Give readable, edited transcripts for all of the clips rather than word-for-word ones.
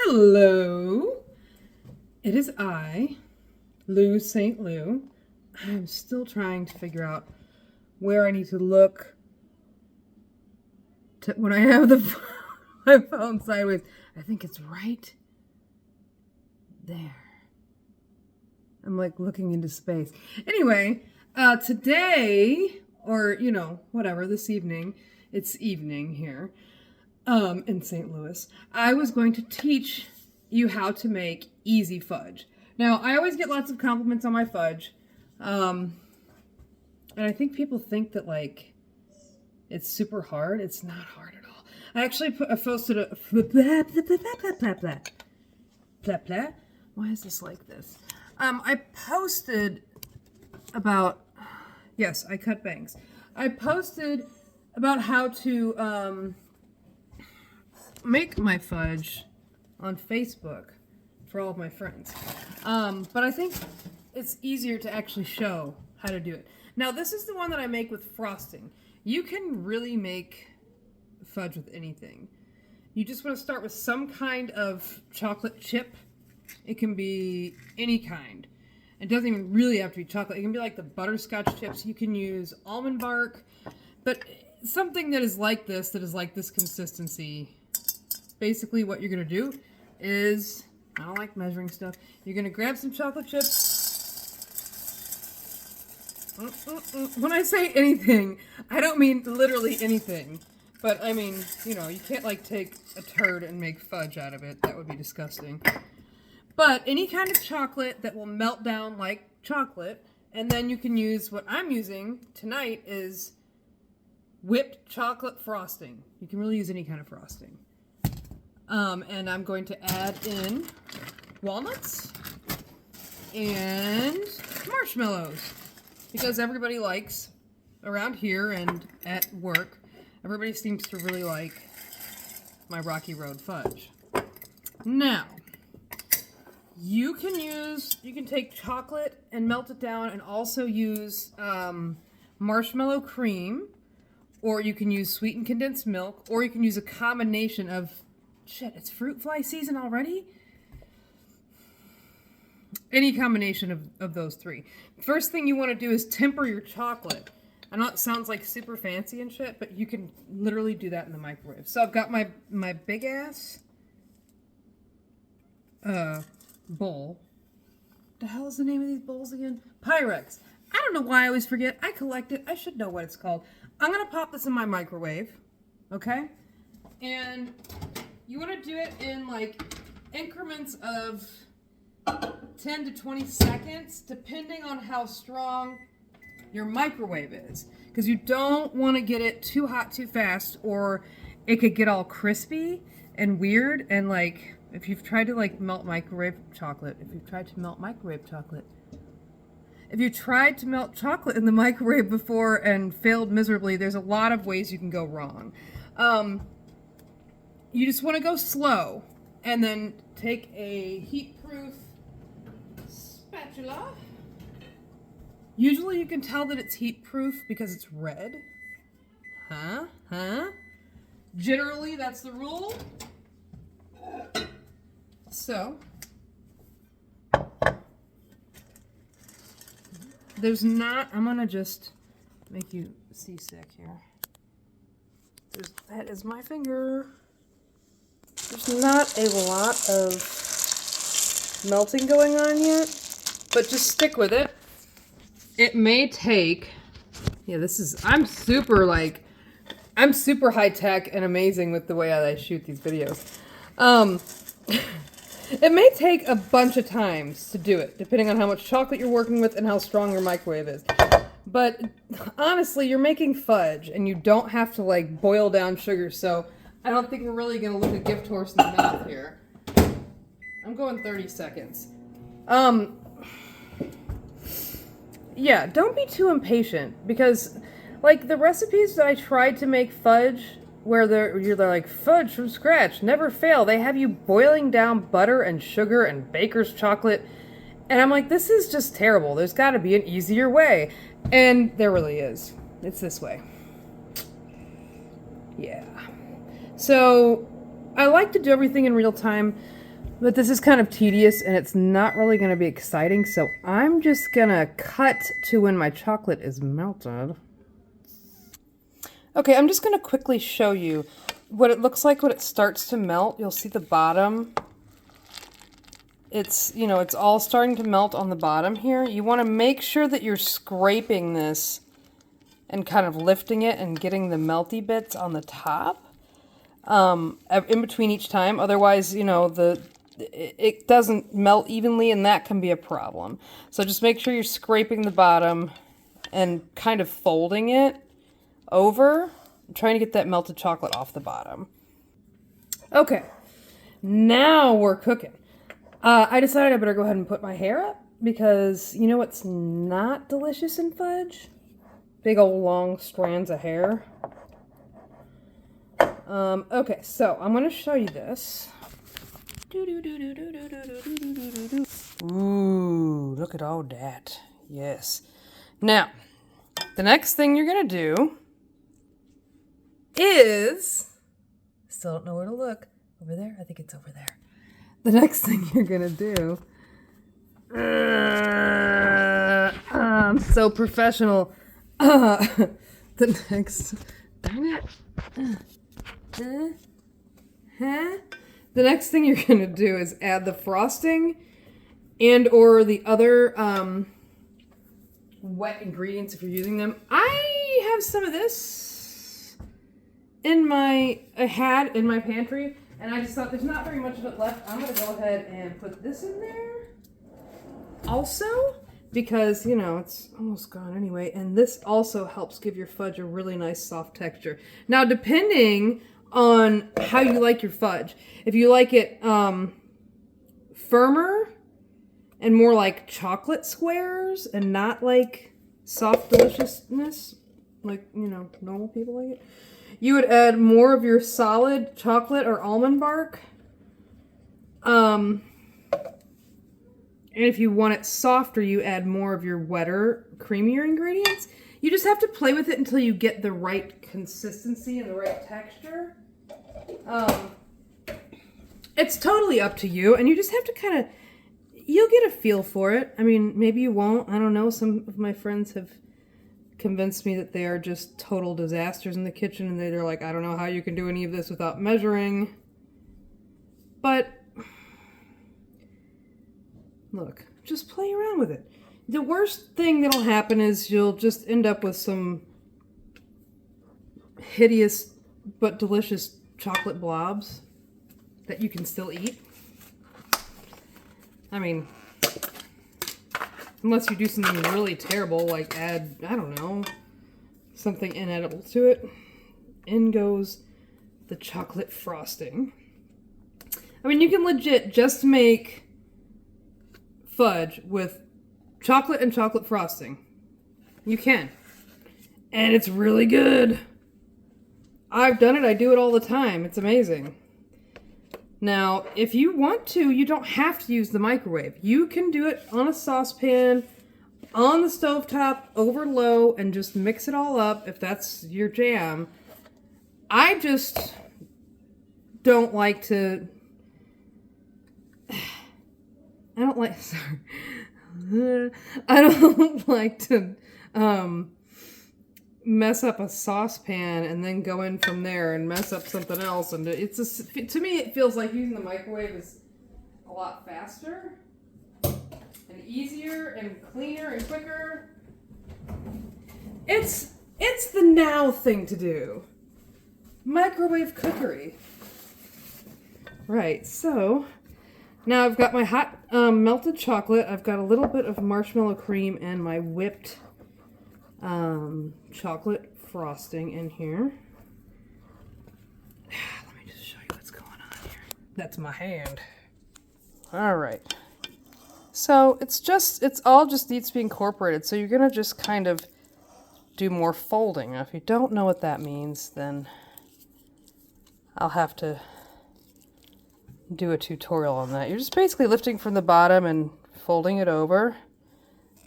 Hello, it is I, Lou St. Lou. I'm still trying to figure out where I need to look when I have my phone sideways. I think it's right there. I'm like looking into space. Anyway, today, or whatever, this evening, it's evening here, in St. Louis, I was going to teach you how to make easy fudge. Now, I always get lots of compliments on my fudge, and I think people think that, like, it's super hard. It's not hard at all. I actually posted a... Why is this like this? I posted about... Yes, I cut bangs. I posted about how to make my fudge on Facebook for all of my friends. But I think it's easier to actually show how to do it. Now, this is the one that I make with frosting. You can really make fudge with anything. You just want to start with some kind of chocolate chip. It can be any kind. It doesn't even really have to be chocolate. It can be like the butterscotch chips. You can use almond bark, but something that is like this consistency. Basically what you're going to do is, I don't like measuring stuff, you're going to grab some chocolate chips. When I say anything, I don't mean literally anything. But I mean, you can't like take a turd and make fudge out of it. That would be disgusting. But any kind of chocolate that will melt down like chocolate. And then you can use, what I'm using tonight is whipped chocolate frosting. You can really use any kind of frosting. And I'm going to add in walnuts and marshmallows. Because everybody likes, around here and at work, everybody seems to really like my Rocky Road fudge. Now, you can take chocolate and melt it down and also use marshmallow cream, or you can use sweetened condensed milk, or you can use a combination of, shit, it's fruit fly season already? Any combination of those three. First thing you want to do is temper your chocolate. I know it sounds like super fancy and shit, but you can literally do that in the microwave. So I've got my big ass bowl. The hell is the name of these bowls again? Pyrex. I don't know why I always forget. I collect it. I should know what it's called. I'm going to pop this in my microwave. Okay? And you want to do it in like increments of 10 to 20 seconds, depending on how strong your microwave is. Because you don't want to get it too hot too fast, or it could get all crispy and weird. And like, if you've tried to like melt chocolate in the microwave before and failed miserably, there's a lot of ways you can go wrong. You just want to go slow, and then take a heat-proof spatula. Usually you can tell that it's heat-proof because it's red. Generally, that's the rule. So, I'm gonna just make you seasick here. That is my finger. There's not a lot of melting going on yet, but just stick with it. It may take, I'm super high tech and amazing with the way I shoot these videos. It may take a bunch of times to do it, depending on how much chocolate you're working with and how strong your microwave is. But honestly, you're making fudge, and you don't have to like boil down sugar, so I don't think we're really going to look a gift horse in the mouth here. I'm going 30 seconds. Yeah, don't be too impatient, because like the recipes that I tried to make fudge, where they're like fudge from scratch, never fail. They have you boiling down butter and sugar and baker's chocolate, and I'm like, this is just terrible. There's got to be an easier way, and there really is. It's this way. Yeah. So I like to do everything in real time. But this is kind of tedious and it's not really going to be exciting, so I'm just going to cut to when my chocolate is melted. Okay, I'm just going to quickly show you what it looks like when it starts to melt. You'll see the bottom. It's, you know, it's all starting to melt on the bottom here. You want to make sure that you're scraping this and kind of lifting it and getting the melty bits on the top in between each time. Otherwise, you know, it doesn't melt evenly and that can be a problem. So just make sure you're scraping the bottom and kind of folding it over, trying to get that melted chocolate off the bottom. Okay, now we're cooking. I decided I better go ahead and put my hair up because you know what's not delicious in fudge? Big old long strands of hair. Okay, so I'm going to show you this. Ooh, look at all that. Yes. Now, the next thing you're going to do is... Still don't know where to look. Over there? I think it's over there. The next thing you're going to do... I'm so professional. The next... Darn it. The next thing you're going to do is add the frosting and or the other wet ingredients if you're using them. I have some of this I had in my pantry, and I just thought there's not very much of it left. I'm going to go ahead and put this in there also because, you know, it's almost gone anyway. And this also helps give your fudge a really nice soft texture. Now, depending on how you like your fudge. If you like it firmer and more like chocolate squares and not like soft deliciousness, like, you know, normal people like it, you would add more of your solid chocolate or almond bark. And if you want it softer, you add more of your wetter, creamier ingredients. You just have to play with it until you get the right consistency and the right texture. It's totally up to you, and you just have to kind of, you'll get a feel for it. I mean, maybe you won't. I don't know. Some of my friends have convinced me that they are just total disasters in the kitchen, and they're like, I don't know how you can do any of this without measuring. But, look, just play around with it. The worst thing that'll happen is you'll just end up with some hideous but delicious chocolate blobs that you can still eat. I mean, unless you do something really terrible, like add, I don't know, something inedible to it. In goes the chocolate frosting. I mean, you can legit just make fudge with chocolate and chocolate frosting. You can. And it's really good. I've done it. I do it all the time. It's amazing. Now, if you want to, you don't have to use the microwave. You can do it on a saucepan, on the stovetop, over low, and just mix it all up if that's your jam. I just don't like to... I don't like... Sorry. I don't like to mess up a saucepan and then go in from there and mess up something else. And to me, it feels like using the microwave is a lot faster and easier and cleaner and quicker. It's the now thing to do. Microwave cookery. Right, so now I've got my hot melted chocolate. I've got a little bit of marshmallow cream and my whipped chocolate frosting in here. Let me just show you what's going on here. That's my hand. All right. So it's all just needs to be incorporated. So you're gonna just kind of do more folding. Now, if you don't know what that means, then I'll have to do a tutorial on that. You're just basically lifting from the bottom and folding it over.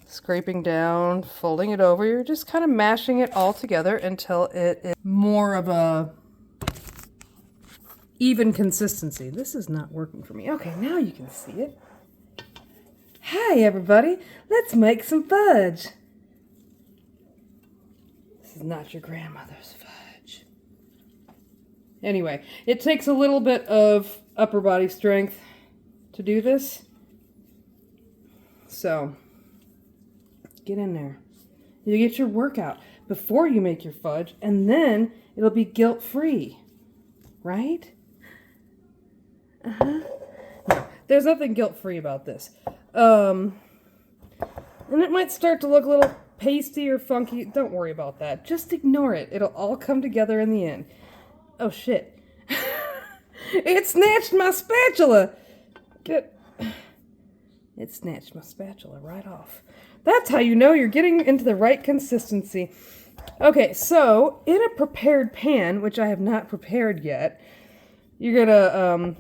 Scraping down, folding it over. You're just kind of mashing it all together until it is more of a even consistency. This is not working for me. Okay, now you can see it. Hi, everybody. Let's make some fudge. This is not your grandmother's fudge. Anyway, it takes a little bit of upper body strength to do this. So, get in there. You get your workout before you make your fudge, and then it'll be guilt-free. Right? No, there's nothing guilt-free about this. And it might start to look a little pasty or funky. Don't worry about that. Just ignore it. It'll all come together in the end. Oh, shit. It snatched my spatula. It snatched my spatula right off. That's how you know you're getting into the right consistency. Okay, so in a prepared pan, which I have not prepared yet, you're gonna,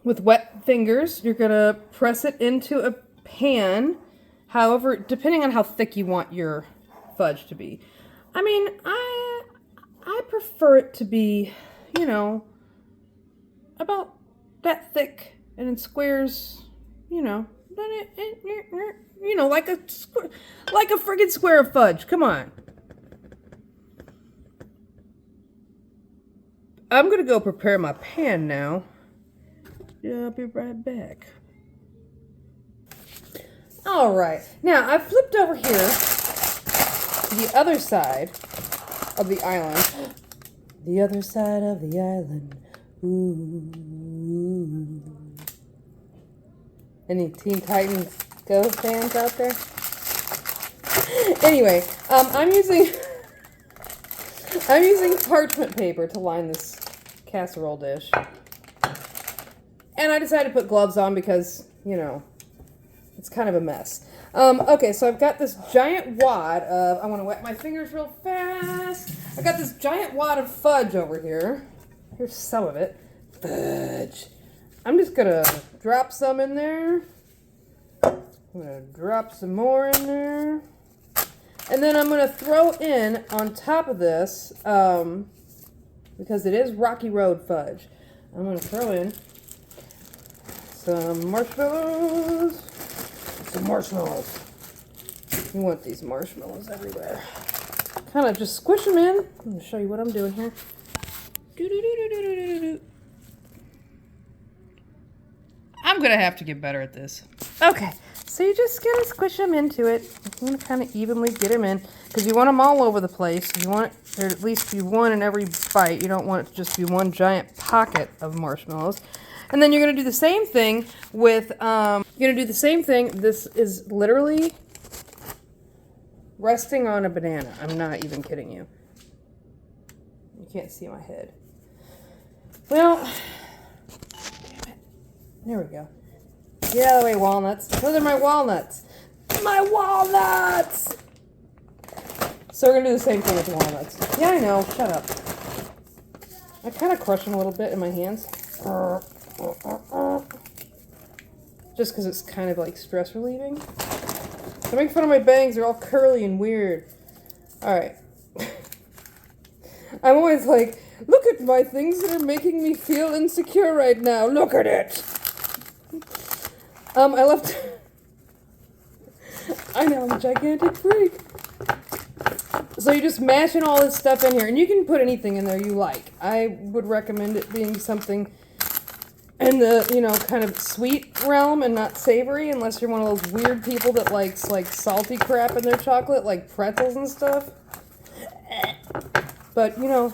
with wet fingers, you're gonna press it into a pan, however, depending on how thick you want your fudge to be. I mean, I prefer it to be, you know, about that thick, and in squares, you know, you know, like a friggin' square of fudge. Come on. I'm gonna go prepare my pan now. Yeah, I'll be right back. All right, now I flipped over here to the other side of the island. The other side of the island. Ooh. Any Teen Titans Go fans out there? Anyway, I'm using parchment paper to line this casserole dish. And I decided to put gloves on because, you know, it's kind of a mess. Okay, so I've got this giant wad of, I want to wet my fingers real fast. I've got this giant wad of fudge over here. Here's some of it. Fudge. I'm just going to drop some in there. I'm going to drop some more in there. And then I'm going to throw in on top of this, because it is Rocky Road fudge, I'm going to throw in some marshmallows. Some marshmallows. You want these marshmallows everywhere. Kind of just squish them in. I'm going to show you what I'm doing here. I'm going to have to get better at this. Okay, so you just got to squish them into it. You want to kind of evenly get them in because you want them all over the place. You want there at least be one in every bite. You don't want it to just be one giant pocket of marshmallows. And then you're going to do the same thing with, This is literally resting on a banana. I'm not even kidding you. You can't see my head. Well, damn it. There we go. Get out of the way, walnuts. Those are my walnuts. My walnuts! So we're going to do the same thing with the walnuts. Yeah, I know. Shut up. I kind of crush them a little bit in my hands. Just because it's kind of like stress relieving. Don't make fun of my bangs. They're all curly and weird. Alright. I'm always like, look at my things that are making me feel insecure right now. Look at it. I left... I know, I'm a gigantic freak. So you're just mashing all this stuff in here. And you can put anything in there you like. I would recommend it being something in the, you know, kind of sweet realm and not savory, unless you're one of those weird people that likes, like, salty crap in their chocolate, like pretzels and stuff. But, you know,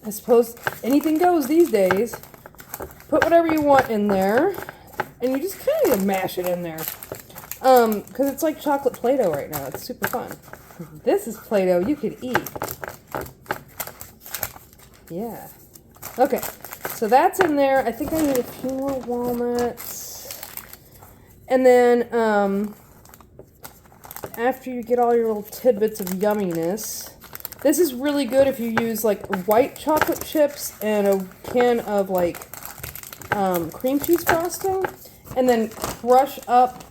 I suppose anything goes these days. Put whatever you want in there, and you just kind of mash it in there. Because it's like chocolate Play-Doh right now. It's super fun. This is Play-Doh you could eat. Yeah. Okay. So that's in there. I think I need a few more walnuts. And then, after you get all your little tidbits of yumminess, this is really good if you use, like, white chocolate chips and a can of, like, cream cheese frosting. And then crush up,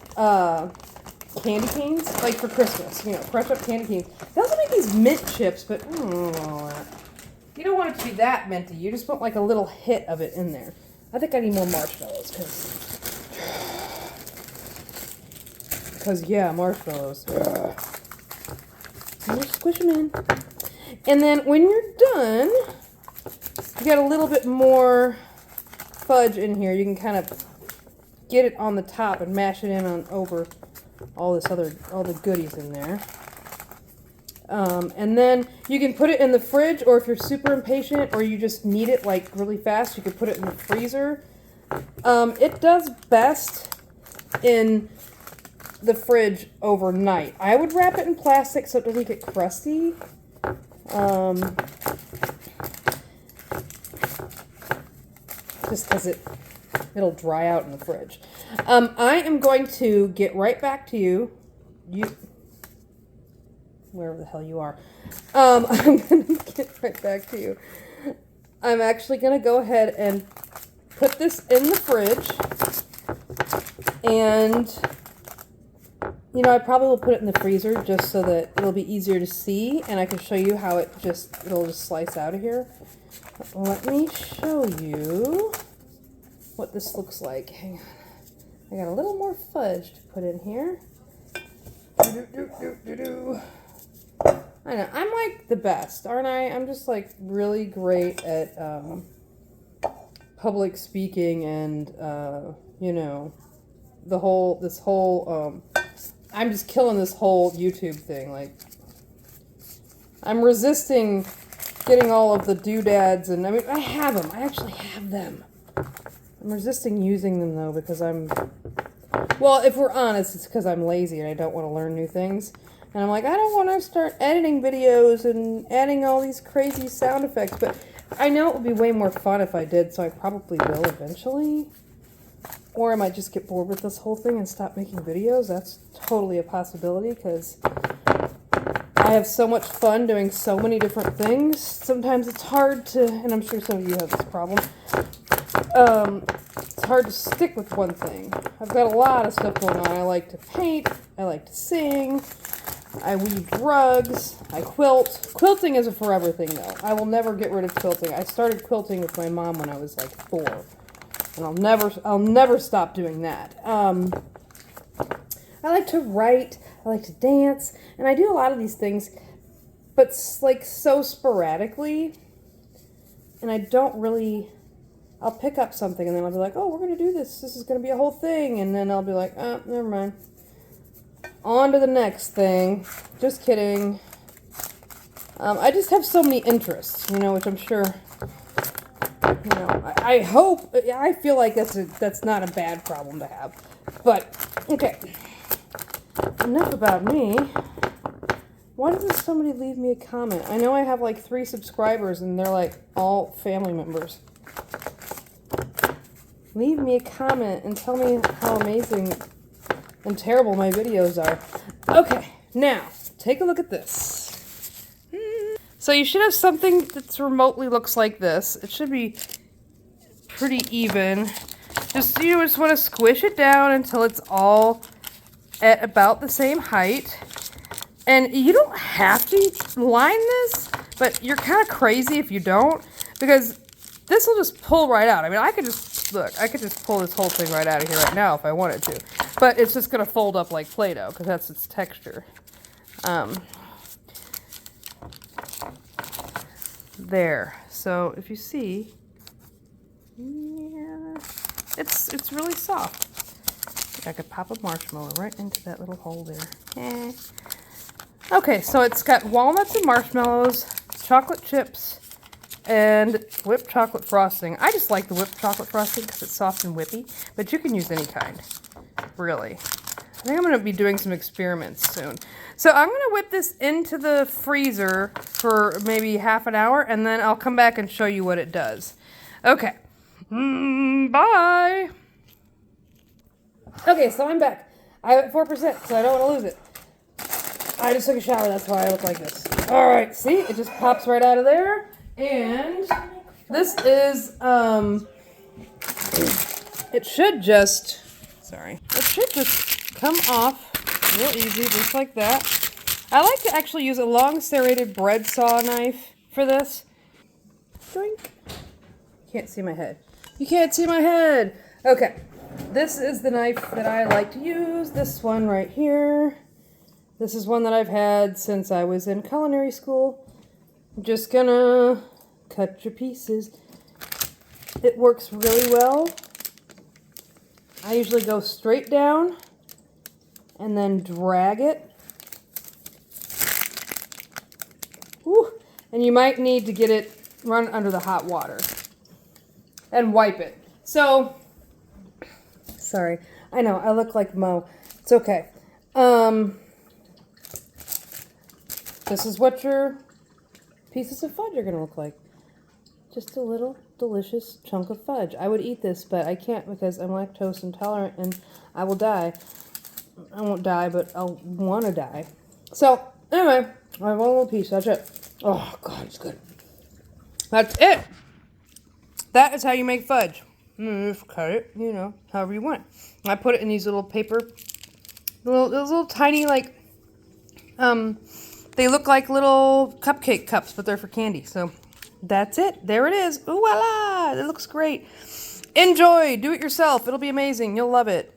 candy canes, like for Christmas. You know, crush up candy canes. They also make these mint chips, but I don't know all that. you don't want it to be that minty. You just want like a little hit of it in there. I think I need more marshmallows because yeah, marshmallows. And just squish them in. And then when you're done, you got a little bit more fudge in here. You can kind of get it on the top and mash it in on over all the goodies in there. And then you can put it in the fridge, or if you're super impatient or you just need it like really fast, you could put it in the freezer. It does best in the fridge overnight. I would wrap it in plastic so it doesn't get crusty. Just because it'll dry out in the fridge. I am going to get right back to you. Wherever the hell you are. I'm going to get right back to you. I'm actually going to go ahead and put this in the fridge. And, you know, I probably will put it in the freezer just so that it'll be easier to see. And I can show you how it'll just slice out of here. Let me show you what this looks like. Hang on. I got a little more fudge to put in here. I know, I'm like the best, aren't I? I'm just like really great at public speaking and, you know, I'm just killing this whole YouTube thing. Like, I'm resisting getting all of the doodads, and I mean, I have them. I actually have them. I'm resisting using them though because well, if we're honest, it's because I'm lazy and I don't want to learn new things. And I'm like, I don't want to start editing videos and adding all these crazy sound effects, but I know it would be way more fun if I did, so I probably will eventually. Or I might just get bored with this whole thing and stop making videos. That's totally a possibility because I have so much fun doing so many different things. Sometimes it's hard to, and I'm sure some of you have this problem, it's hard to stick with one thing. I've got a lot of stuff going on. I like to paint, I like to sing, I weave rugs, I quilt. Quilting is a forever thing though. I will never get rid of quilting. I started quilting with my mom when I was like 4. And I'll never stop doing that. I like to write, I like to dance, and I do a lot of these things, but like so sporadically, and I don't really, I'll pick up something and then I'll be like, oh, we're going to do this. This is going to be a whole thing. And then I'll be like, oh, never mind. On to the next thing. Just kidding. I just have so many interests, you know, which I'm sure, you know, I hope, I feel like that's not a bad problem to have. But, okay. Enough about me. Why doesn't somebody leave me a comment? I know I have like 3 subscribers and they're like all family members. Leave me a comment and tell me how amazing and terrible my videos are. Okay, now, take a look at this. So you should have something that remotely looks like this. It should be pretty even. Just, you just want to squish it down until it's all at about the same height. And you don't have to line this, but you're kind of crazy if you don't, because this will just pull right out. I mean, I could just, look, I could just pull this whole thing right out of here right now if I wanted to. But it's just going to fold up like Play-Doh, because that's its texture. There. So, if you see, yeah, it's really soft. I could pop a marshmallow right into that little hole there. Okay, so it's got walnuts and marshmallows, chocolate chips, and whipped chocolate frosting. I just like the whipped chocolate frosting because it's soft and whippy, but you can use any kind, really. I think I'm going to be doing some experiments soon. So I'm going to whip this into the freezer for maybe half an hour, and then I'll come back and show you what it does. Okay. Bye! Okay, so I'm back. I have it 4%, so I don't want to lose it. I just took a shower, that's why I look like this. Alright, see? It just pops right out of there. And this is, it should just come off real easy, just like that. I like to actually use a long serrated bread saw knife for this. Drink. You can't see my head. You can't see my head. Okay. This is the knife that I like to use. This one right here. This is one that I've had since I was in culinary school. I'm just gonna cut your pieces. It works really well. I usually go straight down and then drag it. Whew. And you might need to get it run under the hot water and wipe it. So, sorry. I know, I look like Mo. It's okay. This is what your pieces of fudge are going to look like. Just a little delicious chunk of fudge. I would eat this, but I can't because I'm lactose intolerant and I will die. I won't die, but I'll want to die. So, anyway, I have one little piece. That's it. Oh, God, it's good. That's it. That is how you make fudge. Just cut it, you know, however you want. I put it in these little paper, those little tiny, like, they look like little cupcake cups, but they're for candy. So that's it. There it is. Ooh, voila! It looks great. Enjoy. Do it yourself. It'll be amazing. You'll love it.